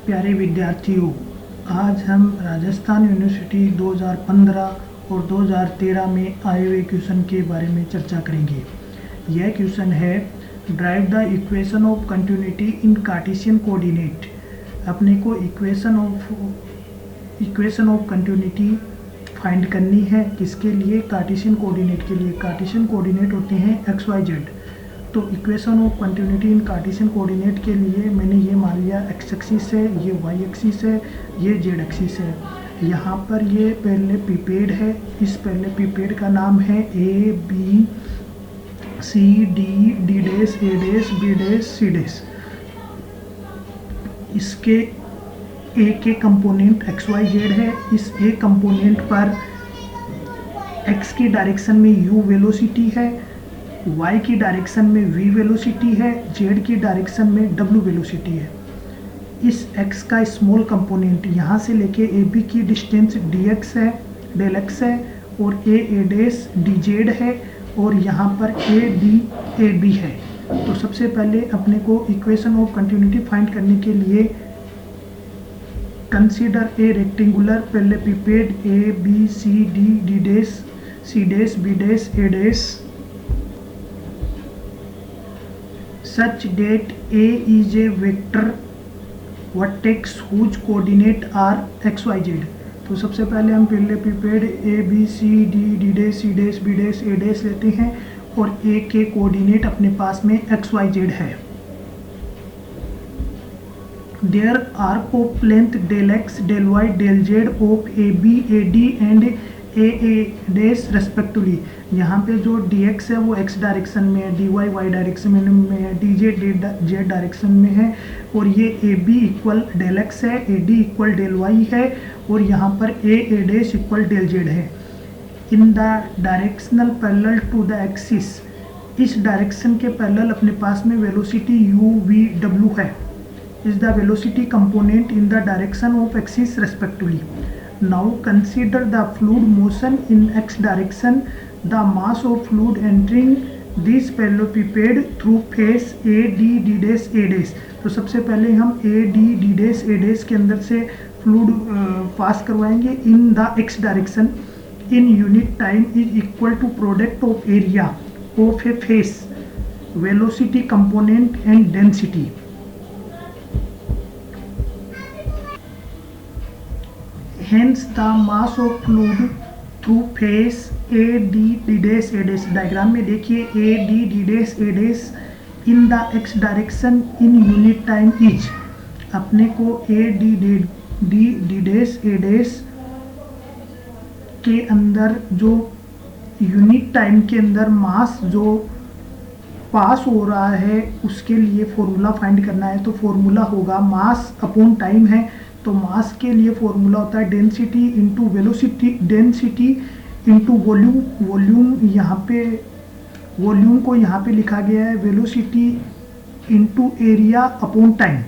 प्यारे विद्यार्थियों, आज हम राजस्थान यूनिवर्सिटी 2015 और 2013 में आए हुए क्वेश्चन के बारे में चर्चा करेंगे। यह क्वेश्चन है drive the equation of continuity in Cartesian coordinate. अपने को इक्वेशन ऑफ कंटिन्यूटी फाइंड करनी है। किसके लिए? कार्टेशियन कोऑर्डिनेट के लिए। कार्टेशियन कोऑर्डिनेट होते हैं एक्स वाई जेड। तो equation of continuity in Cartesian coordinate के लिए मैंने ये मान लिया एक्स एक्सिस है, ये वाई एक्सिस है, ये जेड एक्सिस है। यहाँ पर ये पैरेललेपिपेड है। इस पैरेललेपिपेड का नाम है A B C D, D dash, A dash, B dash, C dash. इसके ए के कंपोनेंट एक्स वाई जेड है। इस ए कंपोनेंट पर एक्स की डायरेक्शन में यू वेलोसिटी है, y की डायरेक्शन में v वेलोसिटी है, z की डायरेक्शन में w वेलोसिटी है। इस x का स्मॉल कंपोनेंट यहाँ से लेके AB की डिस्टेंस dx है, डेल x है, और a डैश dz है, और यहाँ पर AB है। तो सबसे पहले अपने को इक्वेशन ऑफ कंटिन्यूटी फाइंड करने के लिए consider a rectangular parallelepiped ABCD, D dash, C dash, B dash, A dash such that A is a vector vertex whose coordinate are x, y, z। तो सबसे पहले हम parallelepiped A B C D, D dash, C dash, B dash, A dash लेते हैं और A के coordinate अपने पास में x, y, z है। There arc of length del x, del y, del z of AB, AD and AA dash respectively. यहाँ पे जो dx है वो x डायरेक्शन में है, dy y डायरेक्शन में है, dz z डायरेक्शन में है, और ये AB इक्वल डेल x है, AD इक्वल डेल y है, और यहाँ पर A dash equal del z है। In the directional parallel to the axis, इस डायरेक्शन के पैरेलल अपने पास में वेलोसिटी u v w है। Is the velocity component in the direction of axis respectively. Now consider the fluid motion in x direction. The mass of fluid entering this parallelepiped through face AD, D dash, A dash। तो सबसे पहले हम AD, D dash, A dash के अंदर से fluid पास करवाएंगे in the x direction in unit time is equal to product of area of a face, velocity component and density। Hence the mass of fluid through face AD, D dash, A dash। Diagram में देखिए AD, D dash, A dash in the x direction in unit time is। अपने को AD, D dash, A dash के अंदर जो unit time के अंदर मास जो पास हो रहा है उसके लिए फॉर्मूला फाइंड करना है। तो फॉर्मूला होगा मास अपॉन टाइम है। तो मास के लिए फॉर्मूला होता है density into velocity, density into volume. Volume को यहाँ पे लिखा गया है velocity into area upon time.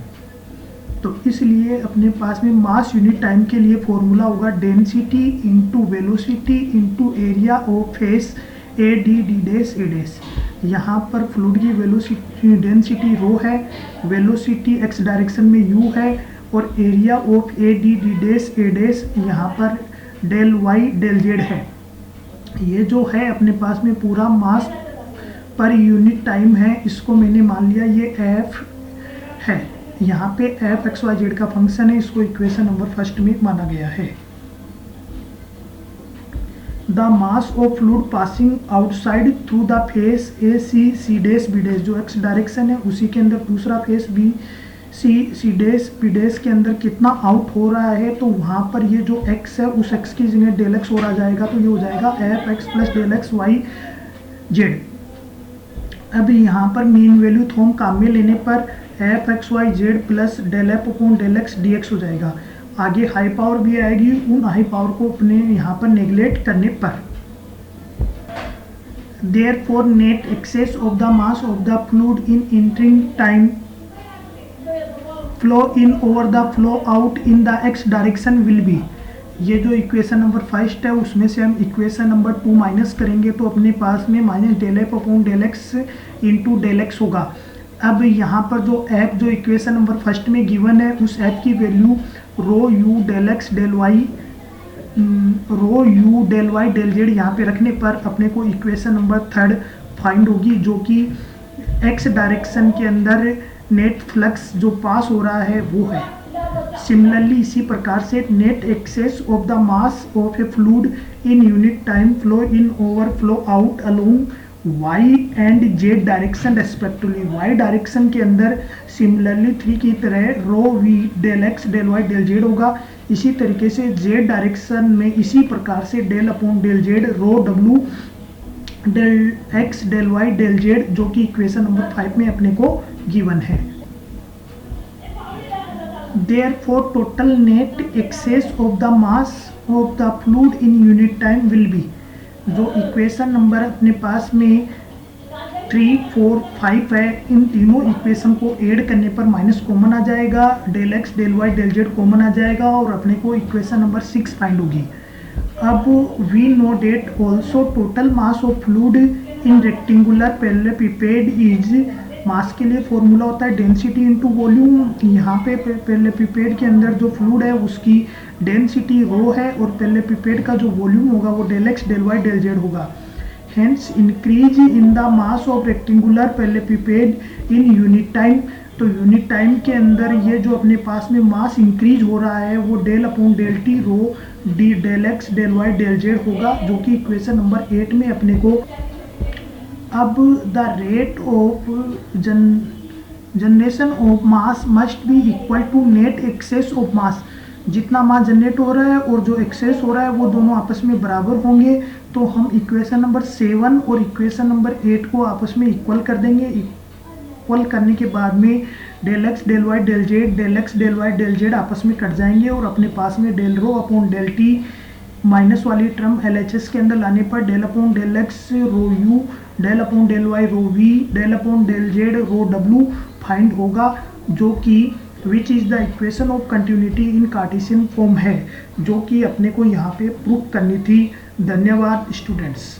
तो इसलिए अपने पास में मास यूनिट टाइम के लिए फॉर्मूला होगा density into velocity into area of face A D, D dash, A dash. यहाँ पर फ्लूइड की वेलोसिटी डेंसिटी रो है, वेलोसिटी एक्स डायरेक्शन में यू है, और area of A D, D dash, A dash यहाँ पर डेल वाई, डेल जेड है। ये जो है अपने पास में पूरा मास पर यूनिट टाइम है। इसको मैंने मान लिया ये एफ है। यहाँ पे एफ एक्स वाई जेड का फंक्शन है। इसको इक्वेशन नंबर फर्स्ट में माना गया है। The mass of fluid passing outside through the face A C, C dash, B dash. जो एक्स डायरेक्शन है उसी के अंदर दूसरा face B C dash, B dash के अंदर कितना आउट हो रहा है। तो वहाँ पर ये जो x है उस x की जगह डेल एक्स और आ जाएगा। तो ये हो जाएगा f x plus del x y z. अब यहाँ पर मीन वैल्यू थ्योरम काम में लेने पर f x y z plus del f upon del x d x हो जाएगा। आगे हाई पावर भी आएगी, उन हाई पावर को अपने यहाँ पर नेगलेक्ट करने पर। Therefore net excess of the mass of the fluid in entering time flow in over the flow out in the x direction will be। ये जो इक्वेशन नंबर फर्स्ट है उसमें से हम इक्वेशन नंबर 2 माइनस करेंगे तो अपने पास में minus del f upon del x into del x होगा। अब यहाँ पर जो एफ जो इक्वेशन नंबर फर्स्ट में गिवन है उस एफ की value rho u del x del y rho u del Y del z यहाँ पे रखने पर अपने को इक्वेशन नंबर थर्ड फाइंड होगी, जो कि एक्स डायरेक्शन के अंदर नेट फ्लक्स जो पास हो रहा है वो है। सिमिलरली इसी प्रकार से net excess of the mass of a fluid in unit time flow in over flow out along Y and Z direction respectively. Y direction के अंदर सिमिलरली 3 की तरह rho we del x del Y del Z होगा। इसी तरीके से Z direction में इसी प्रकार से del upon del Z rho W del x del Y del Z, जो कि इक्वेशन नंबर 5 में अपने को गिवन है। Therefore total net excess of the mass of the fluid in unit time will be, जो इक्वेशन नंबर अपने पास में 3, 4, 5 है, इन तीनों इक्वेशन को ऐड करने पर माइनस कॉमन आ जाएगा, del x del Y del Z common आ जाएगा और अपने को इक्वेशन नंबर 6 फाइंड होगी। अब we know that also total mass of fluid in rectangular parallelepiped is, mass के लिए फॉर्मूला होता है डेंसिटी इनटू वॉल्यूम। यहाँ पे पैरेललेपिपेड के अंदर जो फ्लूइड है उसकी डेंसिटी रो है और पैरेललेपिपेड का जो वॉल्यूम होगा वो del x del Y del Z होगा। Hence increase in the mass of rectangular parallelepiped in unit time, तो यूनिट टाइम के अंदर ये जो अपने पास में मास इंक्रीज हो रहा है वो del upon del T rho D del x del Y del Z होगा, जो कि इक्वेशन नंबर 8 में अपने को। अब the rate of generation of mass must be equal to net excess of mass, जितना मास जनरेट हो रहा है और जो एक्सेस हो रहा है वो दोनों आपस में बराबर होंगे। तो हम इक्वेशन नंबर 7 और इक्वेशन नंबर 8 को आपस में इक्वल कर देंगे। इक्वल करने के बाद में del x del Y del z del x del Y del z आपस में कट जाएंगे और अपने पास में del rho upon del t minus वाली टर्म LHS के अंदर लाने पर del upon del x rho u del upon del y rho we del upon del Z rho डब्ल्यू फाइंड होगा, जो कि which is the equation of continuity in Cartesian form है, जो कि अपने को यहाँ पे प्रूव करनी थी। धन्यवाद स्टूडेंट्स।